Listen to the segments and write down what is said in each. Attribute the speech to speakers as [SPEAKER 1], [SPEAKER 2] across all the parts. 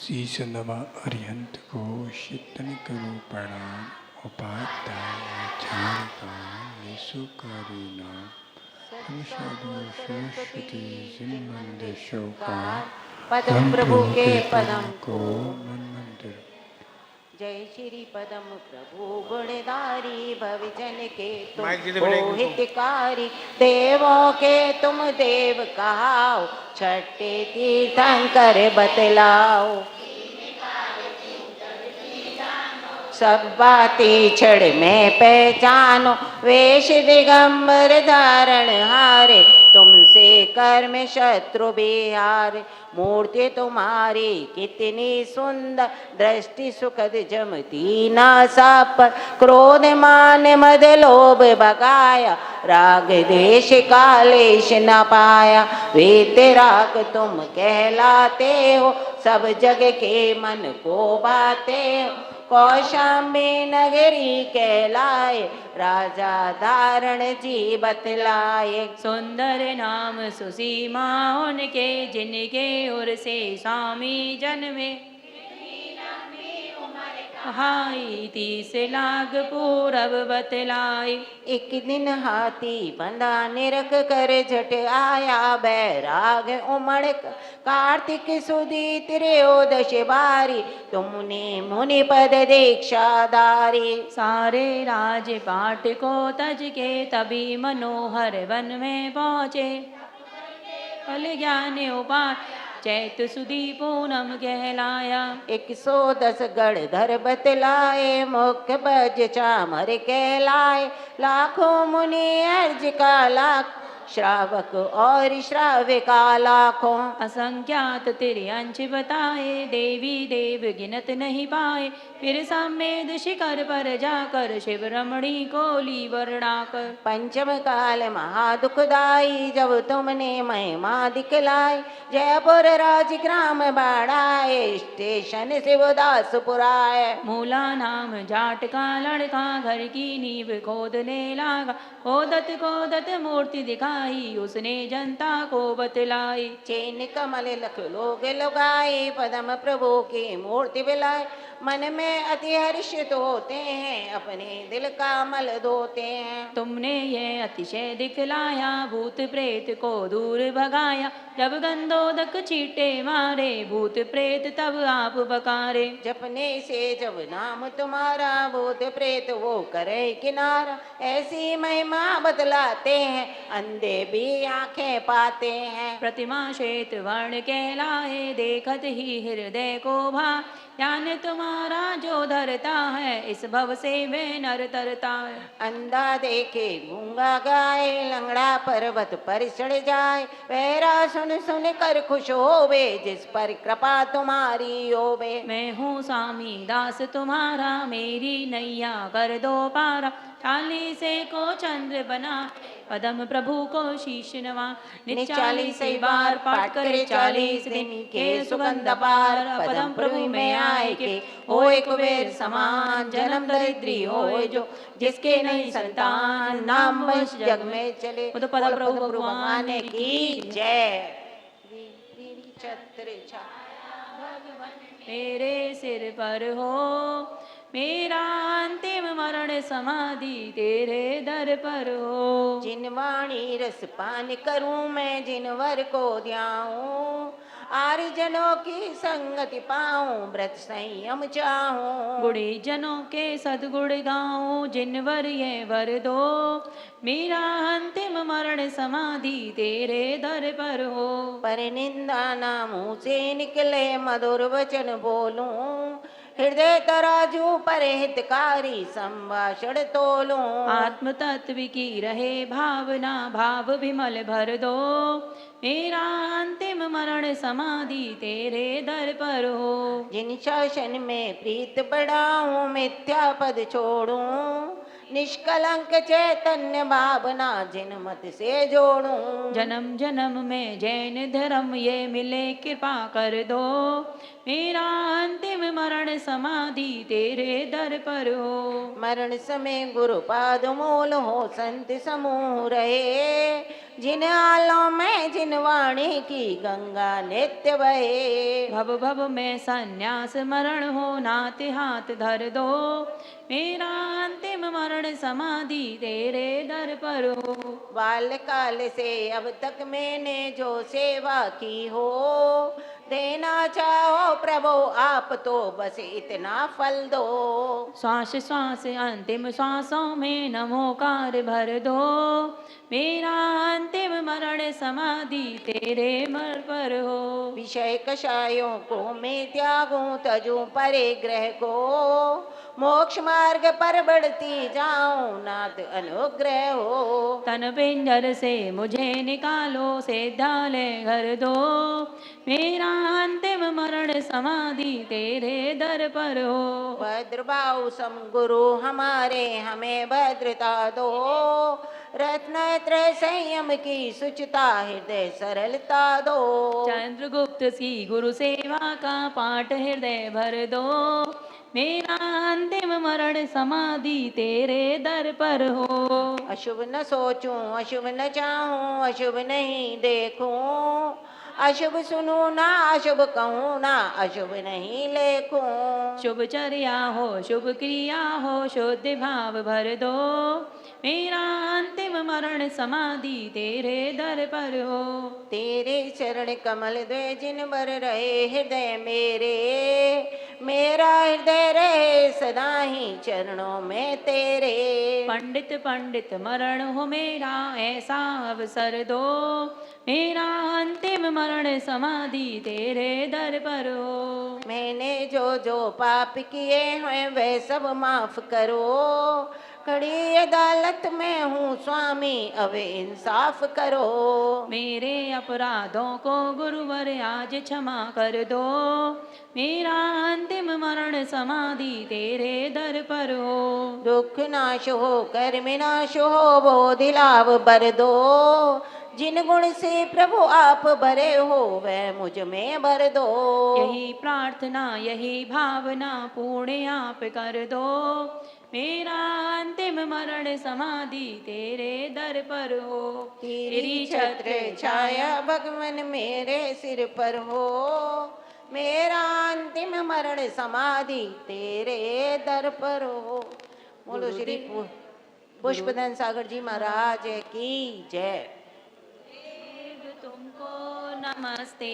[SPEAKER 1] शीश नवा अरिहंत को शीतनिक रूपणाम उपाध्याय निसुकारी नाम हम साधु सरस्वती जिन्मंदे शोका
[SPEAKER 2] पदम प्रभु के पदम
[SPEAKER 1] को मन मंदिर।
[SPEAKER 2] जय श्री पदम प्रभु गुणधारी भवजन के तुम हितकारी देवों के तुम देव कहाओ छठे तीर्थंकर बतलाओ सब बातें छड़ में पहचानो वेश दिगंबर धारण हारे तुमसे कर्म शत्रु बिहार मूर्ति तुम्हारी कितनी सुंदर दृष्टि सुखद जमती ना साप क्रोध मान मद लोभ भगाया राग देश कालेश न पाया वीतराग तुम कहलाते हो सब जग के मन को बाते हो कौशाम्बी नगरी कहलाए राजा धारण जी बतलाए
[SPEAKER 3] सुंदर नाम सुसीमा उनके जिनके उर से स्वामी जन्मे हाई 30 लाख पूरब बतलाए
[SPEAKER 2] एक दिन हाथी बंधा निरख कर झट आया बैराग उमड़ कार्तिक सुदी त्रयोदश बारी तुमने मुनि पद दीक्षाधारी
[SPEAKER 3] सारे राज पाट को तज के तभी मनोहर वन में पहुँचे फल ज्ञान उपाय चैत सुदी पूनम कहलाया
[SPEAKER 2] 110 गढ़धर बतलाए मुख्य बज चामर कहलाए लाखों मुनि अर्ज का लाख श्रावक और श्राविका लाखों
[SPEAKER 3] असंख्यात तेरे अंश बताए देवी देव गिनत नहीं पाए फिर समेद शिखर पर जाकर शिव रमणी को ली वर्णाकर
[SPEAKER 2] पंचम काल महादुखदाई जब तुमने महिमा दिखलाई जयपुर राजग्राम बाढ़ाए स्टेशन शिवदास पुराए
[SPEAKER 3] मूला नाम जाट का लड़का घर की नींव खोदने लगा खोदत मूर्ति दिखाई उसने जनता को बतलाई
[SPEAKER 2] चैन कमल लख लोग लगाए पदम प्रभु की मूर्ति बिलाए मन में अति हर्षित होते हैं अपने दिल का मल धोते हैं
[SPEAKER 3] तुमने ये अतिशय दिखलाया भूत प्रेत को दूर भगाया जब गंधोदक चीटे मारे भूत प्रेत तब आप बकारे
[SPEAKER 2] जपने से जब नाम तुम्हारा भूत प्रेत वो करे किनारा ऐसी महिमा बतलाते हैं अंधे भी आंखें पाते हैं
[SPEAKER 3] प्रतिमा श्वेत वर्ण कहलाए देखत ही हृदय को भा ज्ञान तुम्हारा जो धरता है इस भव से वे नर तरता है
[SPEAKER 2] अंधा देखे गूंगा गाए लंगड़ा पर्वत पर चढ़ जाए बहरा सुन सुन कर खुश होवे जिस पर कृपा तुम्हारी होवे
[SPEAKER 3] मैं हूँ स्वामी दास तुम्हारा मेरी नैया कर दो पारा 40 को चंद्र बना पदम प्रभु को शीश नवा 40 बार पाठ करे 40 दिन के सुगंध पार पदम प्रभु में आए के हो एक बेर समान जन्म दरिद्री हो जो जिसके नहीं संतान नाम वंश जग में चले तो पदम प्रभु भगवान
[SPEAKER 2] की जय। छत्र
[SPEAKER 3] मेरे सिर पर हो मेरा अंतिम मरण समाधि तेरे दर पर हो
[SPEAKER 2] जिन वाणी रस पान करूं मैं जिनवर को ध्याऊं आर्यजनों की संगति पाऊं व्रत संयम चाहूं
[SPEAKER 3] गुणी जनों के सदगुण गाऊं जिनवर ये वर दो मेरा अंतिम मरण समाधि तेरे दर पर हो
[SPEAKER 2] पर निंदा ना मुँह से निकले मधुर वचन बोलूं हृदय तराजू पर हितकारी संभाषण तोलूं
[SPEAKER 3] आत्म तत्व की रहे भावना भाव विमल भर दो मेरा अंतिम मरण समाधि तेरे दर पर हो
[SPEAKER 2] जिन शासन में प्रीत बढ़ाऊं मिथ्या पद छोड़ूं निष्कलंक चैतन्य भावना जिन मत से जोड़ूं
[SPEAKER 3] जन्म जन्म में जैन धर्म ये मिले कृपा कर दो मेरा अंतिम मरण समाधि तेरे दर पर हो
[SPEAKER 2] मरण समय गुरु पाद मूल हो संत समूह रहे जिन आलों में जिन वाणी की गंगा नित्य बहे।
[SPEAKER 3] भव भव में संन्यास मरण हो नाते हाथ धर दो, मेरा अंतिम मरण समाधि तेरे दर पर हो।
[SPEAKER 2] बाल्यकाल से अब तक मैंने जो सेवा की हो, देना चाहो प्रभु आप तो बस इतना फल दो।
[SPEAKER 3] श्वास श्वास अंतिम श्वासों में नमोकार भर दो, मेरा अंतिम मरण समाधि तेरे मर पर हो।
[SPEAKER 2] विषय कषायों को मैं त्यागूं तजूं परिग्रह को, मोक्ष मार्ग पर बढ़ती जाऊं नाथ अनुग्रह हो।
[SPEAKER 3] तन पिंजर से मुझे निकालो सिद्धालय घर दो, मेरा अंतिम मरण समाधि तेरे दर पर हो।
[SPEAKER 2] भद्रबाहु सम गुरु हमारे हमें भद्रता दो, रत्नत्र संयम की सुचिता हृदय सरलता दो।
[SPEAKER 3] चंद्रगुप्त सी गुरु सेवा का पाठ हृदय भर दो, मेरा अंतिम मरण समाधि तेरे दर पर हो।
[SPEAKER 2] अशुभ न सोचूं अशुभ न चाहूं अशुभ नहीं देखूं, अशुभ सुनूं ना अशुभ कहूं ना अशुभ नहीं लेखूं।
[SPEAKER 3] शुभ चर्या हो शुभ क्रिया हो शुद्ध भाव भर दो, मेरा अंतिम मरण समाधि तेरे दर पर हो।
[SPEAKER 2] तेरे चरण कमल द्वे जिन बर रहे हृदय मेरे, मेरा हृदय रहे सदा ही चरणों में तेरे।
[SPEAKER 3] पंडित पंडित मरण हो मेरा ऐसा अवसर दो, मेरा अंतिम मरण समाधि तेरे दर पर हो।
[SPEAKER 2] मैंने जो जो पाप किए हैं वह सब माफ करो, खड़ी अदालत में हूँ स्वामी अब इंसाफ करो।
[SPEAKER 3] मेरे अपराधों को गुरुवर आज क्षमा कर दो, मेरा अंतिम मरण समाधि तेरे दर पर हो।
[SPEAKER 2] दुख नाश हो कर्म नाश हो बोधि लाभ बर दो, जिन गुण से प्रभु आप भरे हो वह मुझ में भर दो।
[SPEAKER 3] यही प्रार्थना यही भावना पूर्ण आप कर दो, मेरा अंतिम मरण समाधि तेरे दर पर हो।
[SPEAKER 2] तेरी छत्र छाया भगवन मेरे सिर पर हो, मेरा अंतिम मरण समाधि तेरे दर पर हो। बोलो श्री पुष्पधन सागर जी महाराज की जय।
[SPEAKER 3] तुमको नमस्ते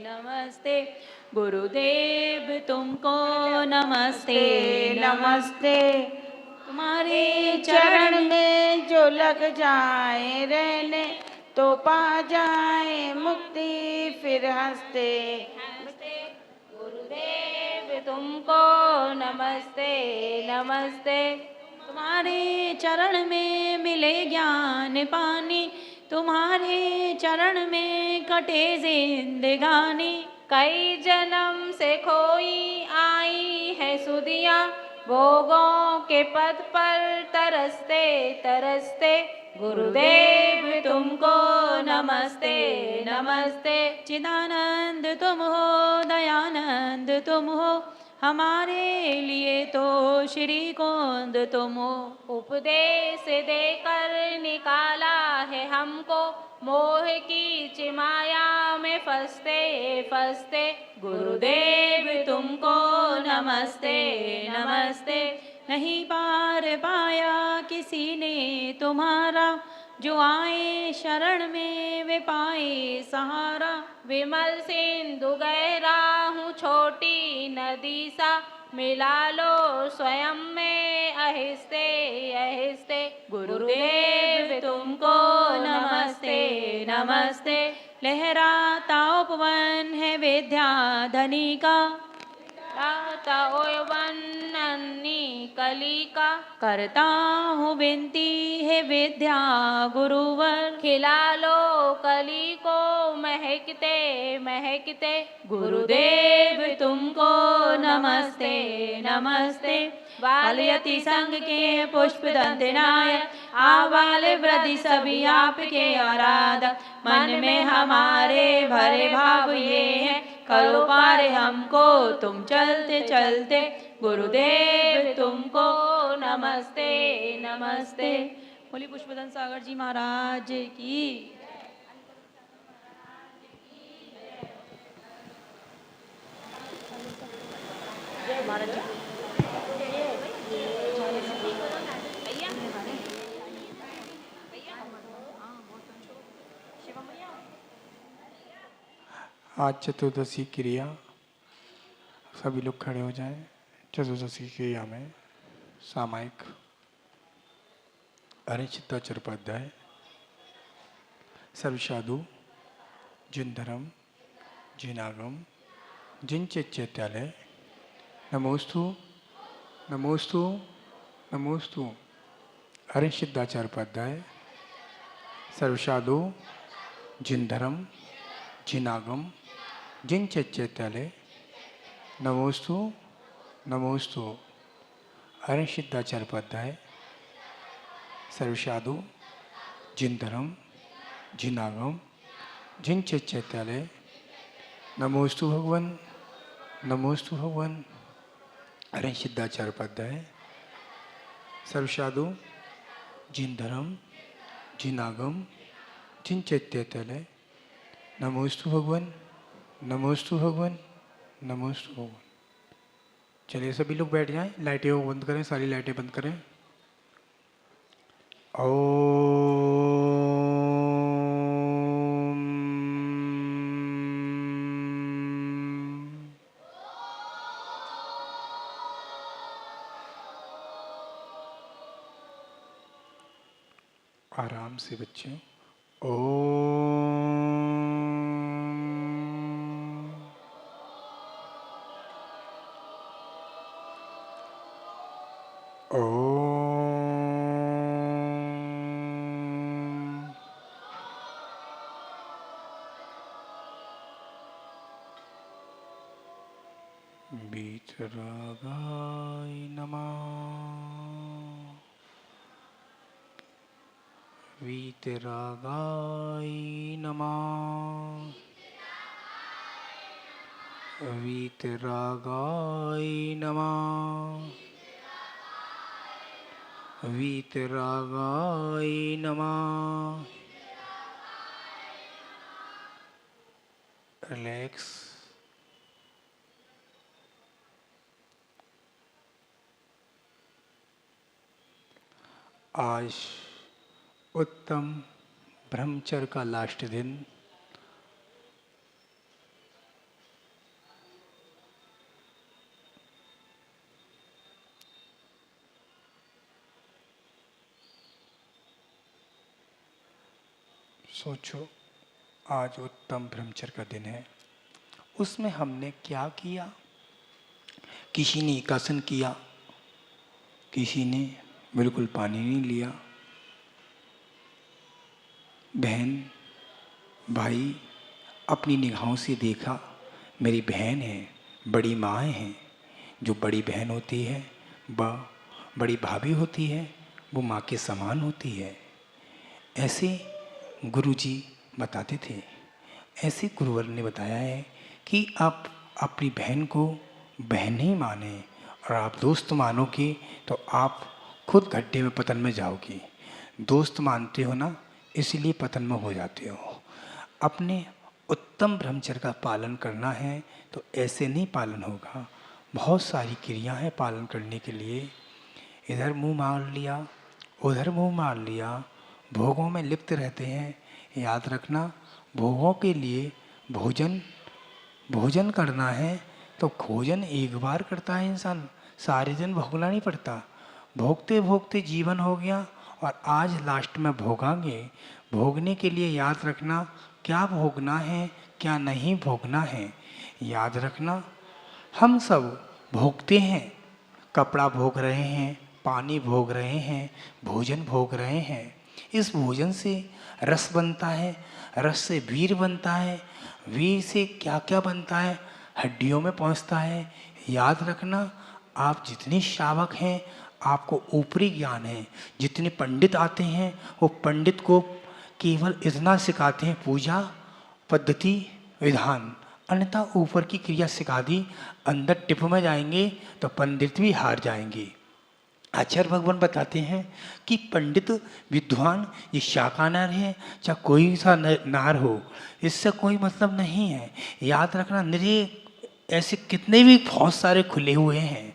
[SPEAKER 3] नमस्ते, गुरुदेव तुमको नमस्ते नमस्ते। तुम्हारे
[SPEAKER 4] चरण में जो लग जाए रहने, तो पा जाए मुक्ति फिर हंसते।
[SPEAKER 3] गुरुदेव तुमको नमस्ते नमस्ते। तुम्हारे चरण में मिले ज्ञान पानी, तुम्हारे चरण में कटे जिंदगानी।
[SPEAKER 4] कई जन्म से खोई आई है सुदिया, भोगों के पद पर तरसते तरसते। गुरुदेव तुमको नमस्ते नमस्ते।
[SPEAKER 3] चिदानंद तुम हो दयानंद तुम हो, हमारे लिए तो श्री कोंद तुम हो।
[SPEAKER 4] उपदेश देकर निकाला है हमको, मोह की चिमाया में फंसते फंसते।
[SPEAKER 3] गुरुदेव तुमको नमस्ते नमस्ते। नहीं पार पाया किसी ने तुम्हारा, जो आए शरण में वे पाए सहारा।
[SPEAKER 4] विमल सिंधु गहरा हूँ छोटी नदी सा, मिला लो स्वयं में आहिस्ते आहिस्ते।
[SPEAKER 3] गुरुदेव तुमको नमस्ते नमस्ते। लहराता उपवन है विद्या धनी का,
[SPEAKER 4] राता ओयवन नन्ही कली का।
[SPEAKER 3] करता हूँ विनती है विद्या गुरुवर,
[SPEAKER 4] खिला लो कली को महकते महकते।
[SPEAKER 3] गुरुदेव तुमको नमस्ते नमस्ते। बालयति संग के पुष्प दंतनाय, आवाल वृद्धि सभी आपके आराधक। मन में हमारे भरे भाव ये हैं, करो पार हमको तुम चलते चलते। गुरुदेव तुमको नमस्ते नमस्ते। बोली पुष्पदन सागर जी महाराज की।
[SPEAKER 1] आज चतुर्दशी क्रिया, सभी लोग खड़े हो जाएं। चतुर्दशी क्रिया में सामायिक अनिश्चिताचार्य उपाध्याय, सर्वसाधु, जिन धर्म, जिन आगम, जिन चैत्यालय, नमोस्तु नमोस्तु नमोस्तु। अनिश्चिताचार्य उपाध्याय, सर्वसाधु, जिन धर्म, जिन आगम, जिन चैत्यालय, नमोस्तु नमोस्तु। अनिश्चिताचार्य उपाध्याय, सर्वसाधु, जिन धर्म, जिन आगम, जिन चैत्यालय, नमोस्तु भगवान नमोस्तु भगवान। अनिश्चिताचार्य उपाध्याय, सर्वसाधु, जिन धर्म, जिन आगम, जिन चैत्यालय, नमोस्तु भगवान नमोस्तु भगवान नमोस्तु भगवान। चलिए सभी लोग बैठ जाएं, लाइटें वो बंद करें, सारी लाइटें बंद करें। आराम से बच्चे। वीतरागाय नमः, वीतरागाय नमः, वीतरागाय नमः, वीतरागाय नमः। रिलैक्स। आज उत्तम ब्रह्मचर्य का लास्ट दिन। सोचो, आज उत्तम ब्रह्मचर्य का दिन है। उसमें हमने क्या किया? किसी ने एकासन किया, किसी ने बिल्कुल पानी नहीं लिया। बहन भाई अपनी निगाहों से देखा, मेरी बहन है, बड़ी माँ हैं। जो बड़ी बहन होती है, बड़ी भाभी होती है, वो माँ के समान होती है। ऐसे गुरुजी बताते थे, ऐसे गुरुवर ने बताया है कि आप अपनी बहन को बहन ही माने, और आप दोस्त मानोगे तो आप खुद गड्ढे में पतन में जाओगे। दोस्त मानते हो ना, इसलिए पतन में हो जाते हो। अपने उत्तम ब्रह्मचर्य का पालन करना है तो ऐसे नहीं पालन होगा। बहुत सारी क्रिया है पालन करने के लिए। इधर मुंह मार लिया, उधर मुंह मार लिया, भोगों में लिप्त रहते हैं। याद रखना, भोगों के लिए भोजन करना है तो भोजन एक बार करता है इंसान, सारे दिन भोगना नहीं पड़ता। भोगते भोगते जीवन हो गया और आज लास्ट में भोगांगे। भोगने के लिए याद रखना क्या भोगना है, क्या नहीं भोगना है। याद रखना, हम सब भोगते हैं। कपड़ा भोग रहे हैं, पानी भोग रहे हैं, भोजन भोग रहे हैं। इस भोजन से रस बनता है, रस से वीर बनता है, वीर से क्या क्या बनता है, हड्डियों में पहुंचता है। याद रखना, आप जितने श्रावक हैं आपको ऊपरी ज्ञान है। जितने पंडित आते हैं वो पंडित को केवल इतना सिखाते हैं, पूजा पद्धति विधान, अन्यथा ऊपर की क्रिया सिखा दी। अंदर टिप में जाएंगे तो पंडित भी हार जाएंगे। आचार्य भगवान बताते हैं कि पंडित विद्वान ये शाकाहार है चाहे कोई सा नार हो, इससे कोई मतलब नहीं है। याद रखना, निरे ऐसे कितने भी बहुत सारे खुले हुए हैं।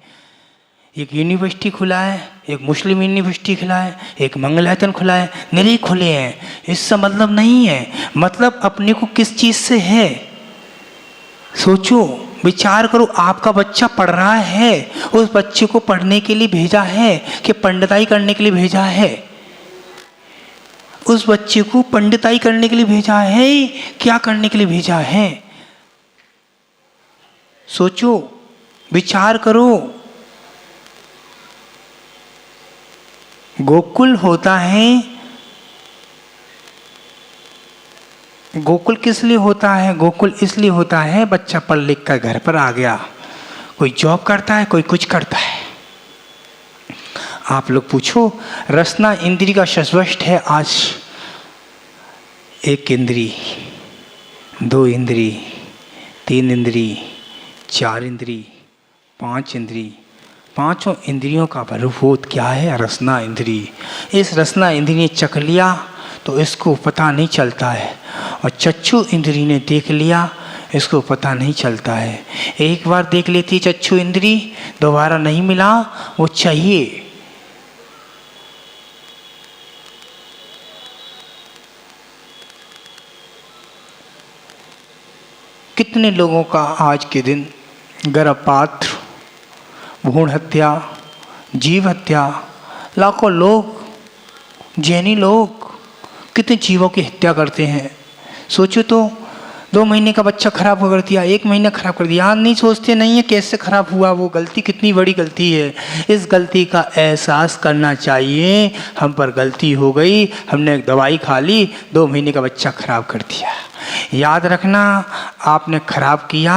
[SPEAKER 1] एक यूनिवर्सिटी खुला है, एक मुस्लिम यूनिवर्सिटी खुला है, एक मंगलायतन खुला है, निरे खुले हैं। इससे मतलब नहीं है, मतलब अपने को किस चीज़ से है। सोचो, विचार करो, आपका बच्चा पढ़ रहा है, उस बच्चे को पढ़ने के लिए भेजा है कि पंडिताई करने के लिए भेजा है? उस बच्चे को पंडिताई करने के लिए भेजा है, क्या करने के लिए भेजा है? सोचो, विचार करो। गोकुल होता है, गोकुल किस लिए होता है? गोकुल इसलिए होता है, बच्चा पढ़ लिख कर घर पर आ गया, कोई जॉब करता है, कोई कुछ करता है। आप लोग पूछो, रसना इंद्री का शस्वष्ट है आज। एक इंद्री, दो इंद्री, तीन इंद्री, चार इंद्री, पांच इंद्री, पांचों इंद्रियों का भरूभूत क्या है? रसना इंद्री। इस रसना इंद्री ने चख लिया तो इसको पता नहीं चलता है, और चक्षु इंद्री ने देख लिया, इसको पता नहीं चलता है। एक बार देख लेती चक्षु इंद्री, दोबारा नहीं मिला, वो चाहिए। कितने लोगों का आज के दिन गर्भपात, भ्रूण हत्या, जीव हत्या, लाखों लोग, जैनी लोग कितने जीवों की हत्या करते हैं। सोचो तो, 2 महीने का बच्चा खराब कर दिया, 1 महीना खराब कर दिया, नहीं सोचते नहीं है कैसे खराब हुआ, वो गलती कितनी बड़ी गलती है। इस गलती का एहसास करना चाहिए, हम पर गलती हो गई, हमने एक दवाई खा ली, 2 महीने का बच्चा खराब कर दिया। याद रखना, आपने खराब किया,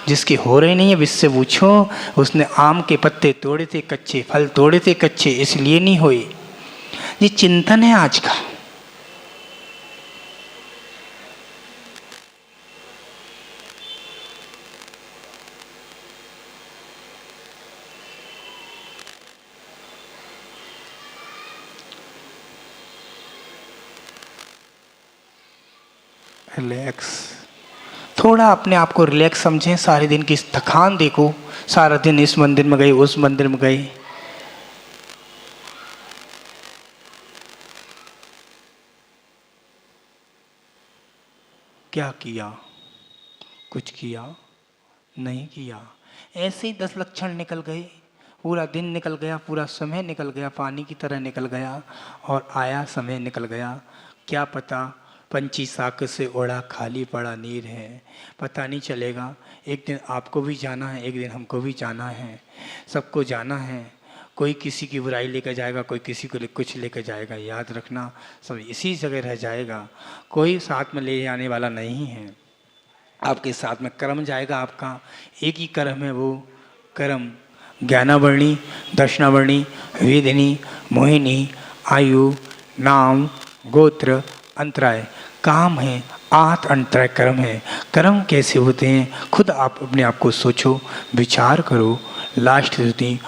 [SPEAKER 1] जिसके हो रहे नहीं है उससे पूछो, उसने आम के पत्ते तोड़े थे कच्चे, फल तोड़े थे कच्चे, इसलिए नहीं हुए। ये चिंतन है आज का। रिलैक्स, थोड़ा अपने आप को रिलैक्स समझें। सारे दिन की थकान देखो, सारा दिन इस मंदिर में गए, उस मंदिर में गए, क्या किया? कुछ किया नहीं किया, ऐसे ही 10 लक्षण निकल गए, पूरा दिन निकल गया, पूरा समय निकल गया, पानी की तरह निकल गया, और आया समय निकल गया। क्या पता पंछी साक से उड़ा, खाली पड़ा नीर है, पता नहीं चलेगा। एक दिन आपको भी जाना है, एक दिन हमको भी जाना है, सबको जाना है। कोई किसी की बुराई लेकर जाएगा, कोई किसी को कुछ लेकर जाएगा। याद रखना, सब इसी जगह रह जाएगा, कोई साथ में ले जाने वाला नहीं है। आपके साथ में कर्म जाएगा, आपका एक ही कर्म है, वो कर्म ज्ञानावर्णी, दर्शनावर्णी, वेदिनी, मोहिनी, आयु, नाम, गोत्र, अंतराय, काम है, 8 अंतराय कर्म है। कर्म कैसे होते हैं, खुद आप अपने आप को सोचो, विचार करो। लास्ट स्तुति,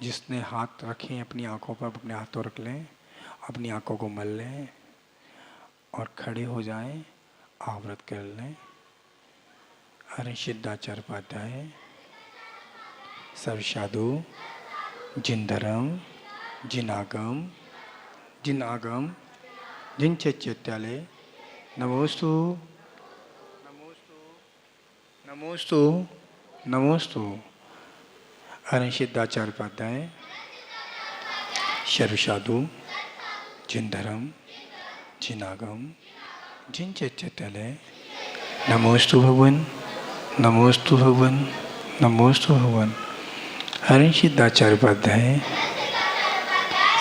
[SPEAKER 1] जिसने हाथ रखे अपनी आंखों पर, अपने हाथों रख लें, अपनी आंखों को मल लें और खड़े हो जाएं, आवृत कर लें। हरि सिद्धाचार्य उपाध्याय, सब साधु, जिन धर्म, जिन आगम, जिन चैत्यालय, नमोस्तु नमोस्तु नमोस्तु नमोस्तु। हरि सिद्धाचार्य उपाध्याय, सर्व साधु, जिन धर्म, जिन आगम, जिन चैत्यालय, नमोस्तु भगवान, नमोस्तु भगवान, नमोस्तु भगवान। हरि सिद्धाचार्य उपाध्याय,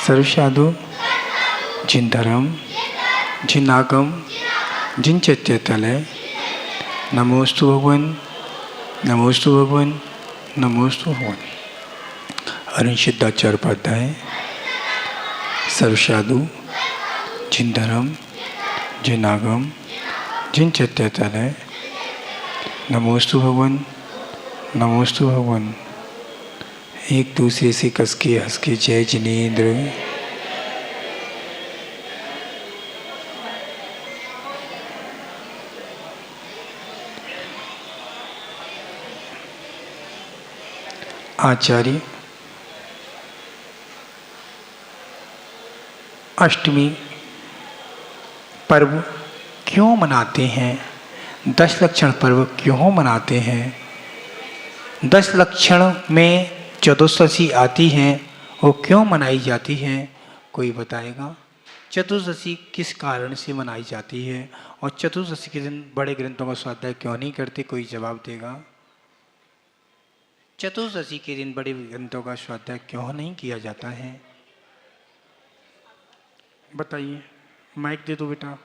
[SPEAKER 1] सर्व साधु, जिन धर्म, जिन आगम, जिन चैत्यालय, नमोस्तु भगवान, नमोस्तु भगवान, नमोस्तु भगवान। अरुण सिद्धाचार्य उपाध्याय, सर्वसाधु, जिन धर्म, जिन आगम, जिन चैत्यालय, नमोस्तु भगवान, नमोस्तु भगवान। एक दूसरे से कस के हंस के जय जिनेन्द्र। आचार्य अष्टमी पर्व क्यों मनाते हैं? 10 लक्षण पर्व क्यों मनाते हैं? 10 लक्षण में चतुर्दशी आती हैं, वो क्यों मनाई जाती हैं? कोई बताएगा? चतुर्दशी किस कारण से मनाई जाती है? और चतुर्दशी के दिन बड़े ग्रंथों का स्वाध्याय क्यों नहीं करते? कोई जवाब देगा? चतुर्दशी के दिन बड़े ग्रंथों का स्वाध्याय क्यों नहीं किया जाता है? बताइए, माइक दे दो बेटा।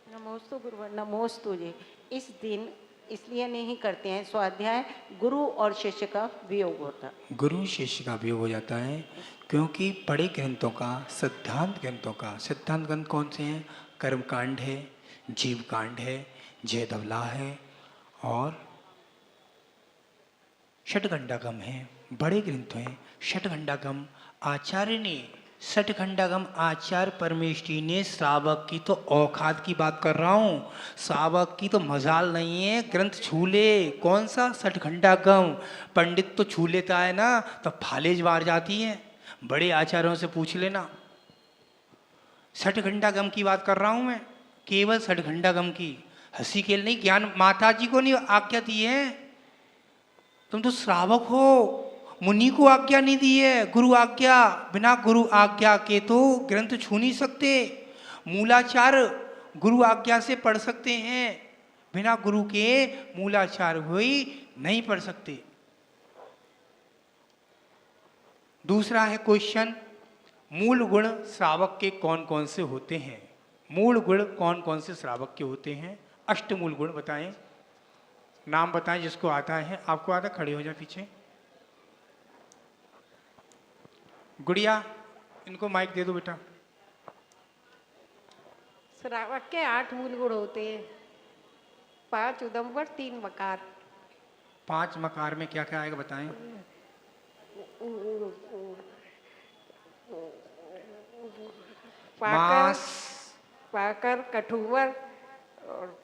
[SPEAKER 2] नमोस्तु गुरुवर, नमोस्तु जी। इस दिन इसलिए नहीं करते हैं स्वाध्याय, गुरु और शिष्य का वियोग होता है।
[SPEAKER 1] गुरु शिष्य का वियोग हो जाता है क्योंकि बड़े ग्रंथों का, सिद्धांत ग्रंथों का, सिद्धांत ग्रंथ कौन से हैं? कर्मकांड है, जीव कांड है, जय धवला है और षटखंडागम है। बड़े ग्रंथ हैं। षटखंडागम आचार्य ने, षटखंडागम आचार्य परमेष्ठी ने श्रावक की तो औकात की बात कर रहा हूँ, श्रावक की तो मजाल नहीं है ग्रंथ छू ले। कौन सा? षटखंडागम। पंडित तो छू लेता है ना तो फालेज मार जाती है। बड़े आचार्यों से पूछ लेना। षटखंडागम की बात कर रहा हूँ मैं, केवल षटखंडागम की। हंसी खेल नहीं, ज्ञान माता जी को नहीं आज्ञा दी है। तुम तो श्रावक हो, मुनि को आज्ञा नहीं दी है। गुरु आज्ञा, बिना गुरु आज्ञा के तो ग्रंथ छू नहीं सकते। मूलाचार गुरु आज्ञा से पढ़ सकते हैं, बिना गुरु के मूलाचार हुई नहीं पढ़ सकते। दूसरा है क्वेश्चन, मूल गुण श्रावक के कौन कौन से होते हैं? मूल गुण कौन कौन से श्रावक के होते हैं? अष्टमूल गुण बताएं, नाम बताएं जिसको आता है। आपको आता? खड़े हो जाए पीछे। गुड़िया, इनको माइक दे दो बेटा।
[SPEAKER 5] श्रावक के 8 मूल गुण होते हैं, 5 उदंबर, 3 मकार।
[SPEAKER 1] 5 मकार में क्या क्या आएगा बताएं। मास,
[SPEAKER 5] पाकर, कठुवर और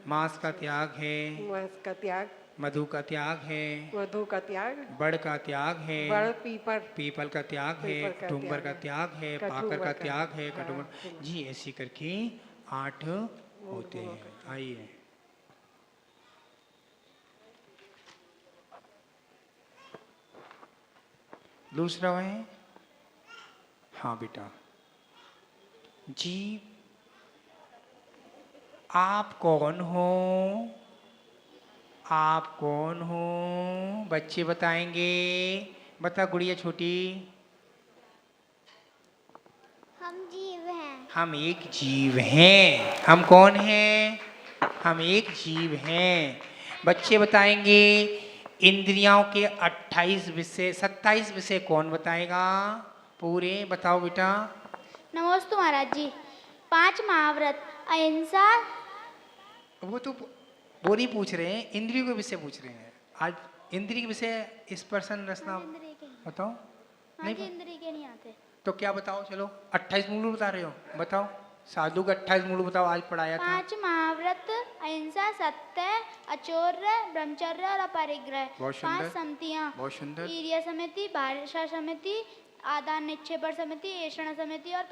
[SPEAKER 1] मास का त्याग है,
[SPEAKER 5] मांस का त्याग,
[SPEAKER 1] मधु का त्याग है,
[SPEAKER 5] मधु का त्याग,
[SPEAKER 1] बड़ का त्याग है,
[SPEAKER 5] बड़ पीपर,
[SPEAKER 1] पीपल का त्याग है,
[SPEAKER 5] पीपल का
[SPEAKER 1] टुम्बर का
[SPEAKER 5] त्याग
[SPEAKER 1] त्याग है,
[SPEAKER 5] कठुबर
[SPEAKER 1] पाकर का
[SPEAKER 5] का,
[SPEAKER 1] त्याग है,
[SPEAKER 5] हाँ,
[SPEAKER 1] कटुबर। जी ऐसी करके 8 होते हैं। आइए, दूसरा है। हाँ बेटा जी, आप कौन हो? आप कौन हो? बच्चे बताएंगे। बता गुड़िया छोटी।
[SPEAKER 6] हम जीव हैं।
[SPEAKER 1] हम एक जीव हैं। हम कौन हैं? हम एक जीव हैं। बच्चे बताएंगे। इंद्रियों के 28 विषय, 27 विषय कौन बताएगा? पूरे बताओ बेटा।
[SPEAKER 6] नमोस्तु महाराज जी। 5 महाव्रत, अहिंसा।
[SPEAKER 1] वो तो वो नहीं पूछ रहे हैं, इंद्रियों के विषय पूछ रहे हैं। आज इंद्रिय के विषय स्पर्शन रसना
[SPEAKER 6] इंद्रिय के नहीं।
[SPEAKER 1] बताओ।
[SPEAKER 6] हाँ
[SPEAKER 1] नहीं
[SPEAKER 6] जी, इंद्रिय के नहीं आते।
[SPEAKER 1] तो क्या बताओ? चलो 28 मूल बता रहे हो, बताओ। साधु का 28 मूल बताओ, आज पढ़ाया था।
[SPEAKER 6] 5 महाव्रत, अहिंसा, सत्य, अचौर्य, ब्रह्मचर्य और अपरिग्रह।
[SPEAKER 1] बहुत
[SPEAKER 6] 5
[SPEAKER 1] सुंदर,
[SPEAKER 6] समितियाँ,
[SPEAKER 1] बहुत सुंदर।
[SPEAKER 6] ईर्य समिति, भाषा समिति, आदान निक्षेपण समिति, ऐषण समिति और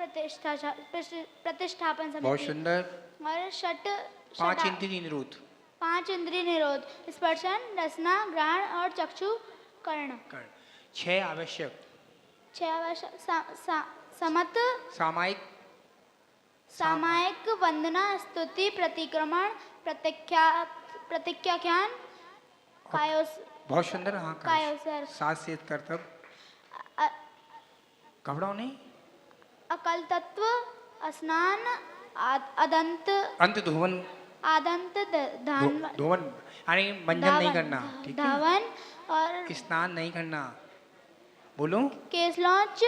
[SPEAKER 6] प्रतिष्ठापन
[SPEAKER 1] बहुत
[SPEAKER 6] समिति।
[SPEAKER 1] सुंदर।
[SPEAKER 6] और
[SPEAKER 1] 5 इंद्रिय निरोध।
[SPEAKER 6] 5 इंद्रिय निरोध, स्पर्शन, रसना, घ्राण और चक्षु, कर्ण।
[SPEAKER 1] 6 आवश्यक।
[SPEAKER 6] 6 आवश्यक, समत,
[SPEAKER 1] सामायिक,
[SPEAKER 6] सामायिक, वंदना, स्तुति, प्रतिक्रमण, प्रतिज्ञाख्यान, कायोस,
[SPEAKER 1] बहुत सुंदर। हाँ,
[SPEAKER 6] कायोसर,
[SPEAKER 1] सात से कर्तव्य, घबराओ नहीं।
[SPEAKER 6] अकल तत्व, स्नान, अदंत,
[SPEAKER 1] अंत धोवन,
[SPEAKER 6] आदंत, धान,
[SPEAKER 1] धोवन यानी मंजन नहीं करना, ठीक है।
[SPEAKER 6] धावन और
[SPEAKER 1] स्नान नहीं करना, बोलो।
[SPEAKER 6] केस लॉन्च,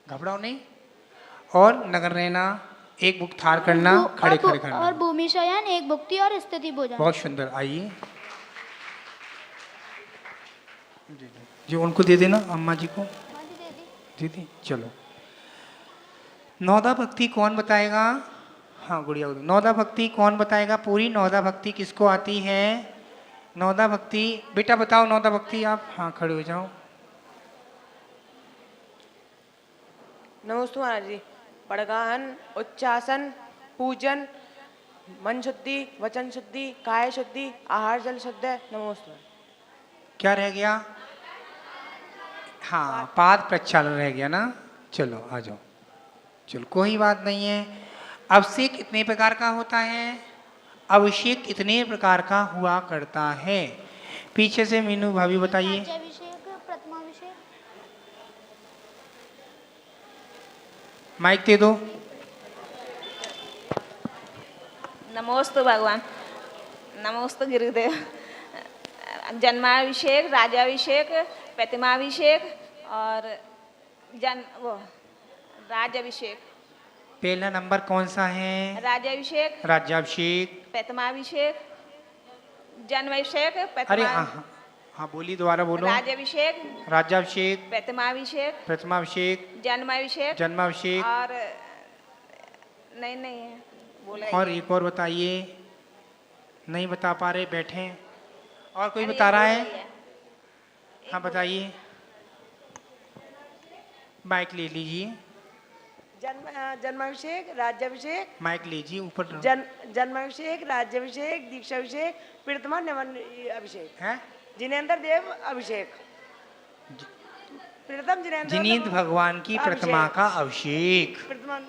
[SPEAKER 1] घबराओ नहीं। और नगर रहना, एक बुक थार करना, खड़े खड़े करना।
[SPEAKER 6] और भूमि शयन, एक भुक्ति और स्थिति भोजन।
[SPEAKER 1] बहुत सुंदर। आइए जी, उनको दे देना, अम्मा जी को दे दी। चलो, नौदा भक्ति कौन बताएगा? हाँ गुड़िया, नौदा भक्ति कौन बताएगा? पूरी नौदा भक्ति किसको आती है? नौदा भक्ति बेटा बताओ, नौदा भक्ति आप। हाँ खड़े हो जाओ।
[SPEAKER 7] नमस्ते महाराज जी। पड़गाहन, उच्चासन, पूजन, मन शुद्धि, वचन शुद्धि, काय शुद्धि, आहार जल शुद्ध। नमस्ते।
[SPEAKER 1] क्या रह गया? हाँ, पाद प्रक्षालन रह गया ना। चलो आ जाओ। चलो कोई बात नहीं है। अभिषेक कितने प्रकार का होता है? अभिषेक कितने प्रकार का हुआ करता है? पीछे से मीनू भाभी बताइए।
[SPEAKER 6] राज्याभिषेक, प्रथमाभिषेक।
[SPEAKER 1] माइक दे दो।
[SPEAKER 8] नमोस्तु भगवान, नमोस्तु गुरुदेव। जन्माभिषेक, राजाभिषेक, प्रतिमाभिषेक और राज्याभिषेक।
[SPEAKER 1] पहला नंबर कौन सा है?
[SPEAKER 8] राज्याभिषेक,
[SPEAKER 1] राज्याभिषेक,
[SPEAKER 8] प्रतिमाभिषेक, जन्माभिषेक,
[SPEAKER 1] अरे हाँ हाँ बोलिए, दोबारा बोलो।
[SPEAKER 8] राज्याभिषेक,
[SPEAKER 1] राज्याभिषेक,
[SPEAKER 8] प्रतिमाभिषेक,
[SPEAKER 1] प्रथमाभिषेक,
[SPEAKER 8] जन्माभिषेक
[SPEAKER 1] जन्माभिषेक
[SPEAKER 8] और नहीं है बोला।
[SPEAKER 1] और एक और बताइए। नहीं बता पा रहे, बैठे। और कोई बता रहा है? हाँ बताइए, माइक ले लीजिए।
[SPEAKER 7] जन्माभिषेक, राज्याभिषेक,
[SPEAKER 1] माइक लीजिए ऊपर।
[SPEAKER 7] जन्माभिषेक, राज्याभिषेक, दीक्षाभिषेक, प्रथमा नमन अभिषेक
[SPEAKER 1] है
[SPEAKER 7] जिनेन्द्र देव अभिषेक। प्रथम
[SPEAKER 1] जिनेन्द्र भगवान की प्रतिमा का अभिषेक।
[SPEAKER 7] प्रथमा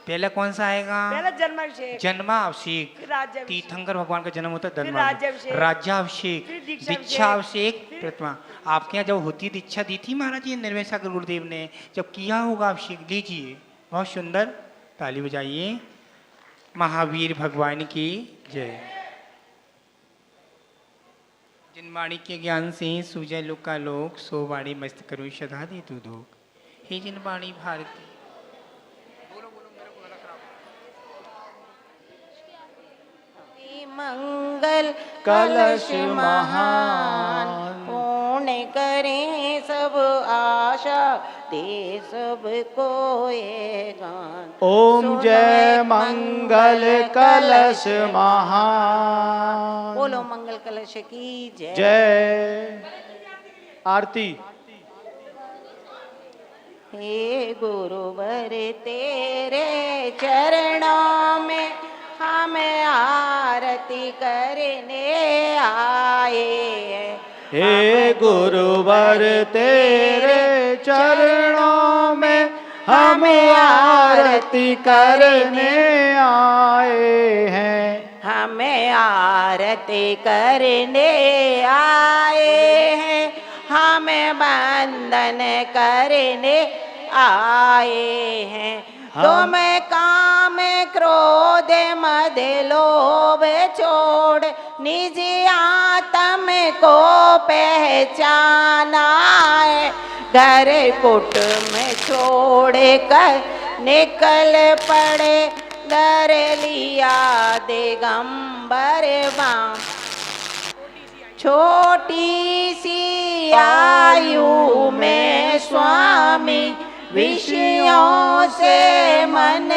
[SPEAKER 1] पहला कौन सा आएगा?
[SPEAKER 7] पहला जन्माभिषेक,
[SPEAKER 1] जन्माभिषेक।
[SPEAKER 7] फिर राज्याभिषेक,
[SPEAKER 1] तीर्थंकर भगवान का जन्म होता है
[SPEAKER 7] फिर
[SPEAKER 1] जन्माभिषेक,
[SPEAKER 7] राज्याभिषेक,
[SPEAKER 1] राज्याभिषेक,
[SPEAKER 7] फिर दीक्षाभिषेक,
[SPEAKER 1] दीक्षाभिषेक,
[SPEAKER 7] फिर-
[SPEAKER 1] प्रतिमा। आपके यहाँ जब होती दीक्षा दी थी महाराज जी निर्मल सागर गुरुदेव ने, जब किया होगा अभिषेक, लीजिए। बहुत सुंदर, ताली बजाइए। महावीर भगवान की जय। जिन वाणी के ज्ञान से सूजय लोक का लोक, सो वाणी मस्त करो सदा दे तू धोख। हे जिन वाणी भारती।
[SPEAKER 2] मंगल कलश महान, पूर्ण करें सब आशा, दे सब को ये गान।
[SPEAKER 9] ओम जय मंगल कलश महान।
[SPEAKER 2] बोलो मंगल कलश की जय।
[SPEAKER 9] जय। आरती।
[SPEAKER 2] हे गुरुवर तेरे चरणों में हम आरती करने आए हैं।
[SPEAKER 9] हे गुरुवर तेरे चरणों में हम आरती करने आए हैं।
[SPEAKER 2] हमें आरती करने आए हैं, हमें बंदन करने आए हैं। तुम काम क्रोध मद लोभ छोड़, निज आत्म को पहचाना है। घर कुटुंब छोड़ कर निकल पड़े, घर लिया दिगंबर बाम। छोटी सी आयु में स्वामी विषयों से मन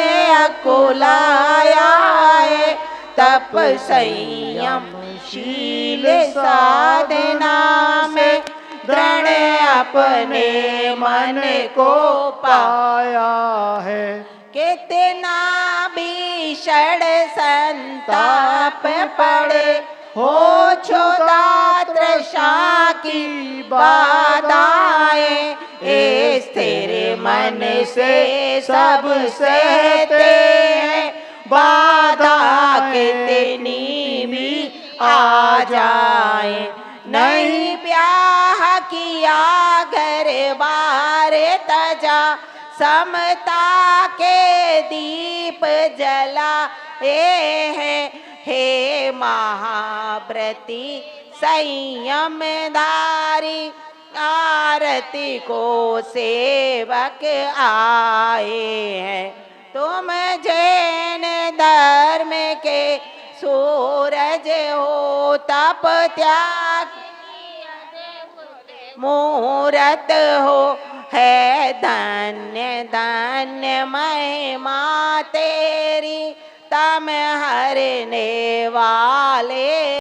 [SPEAKER 2] अकुलाया है। तप संयम शील साधना में दृढ़ अपने मन को
[SPEAKER 9] पाया है।
[SPEAKER 2] कितना भीषण संताप पड़े, हो क्षुधा तृषा की बाधाएं, स्थिर मन से सब सहते हैं। बाधा कितनी भी आ जाए, नहीं ब्याह किया घर बार समता के दीप जलाए हैं। हे महाव्रती संयमधारी आरती को सेवक आए हैं। तुम जैन धर्म के सूरज हो, तप त्याग मूरत हो। है धन्य धन्य महिमा तेरी, तम हरने वाले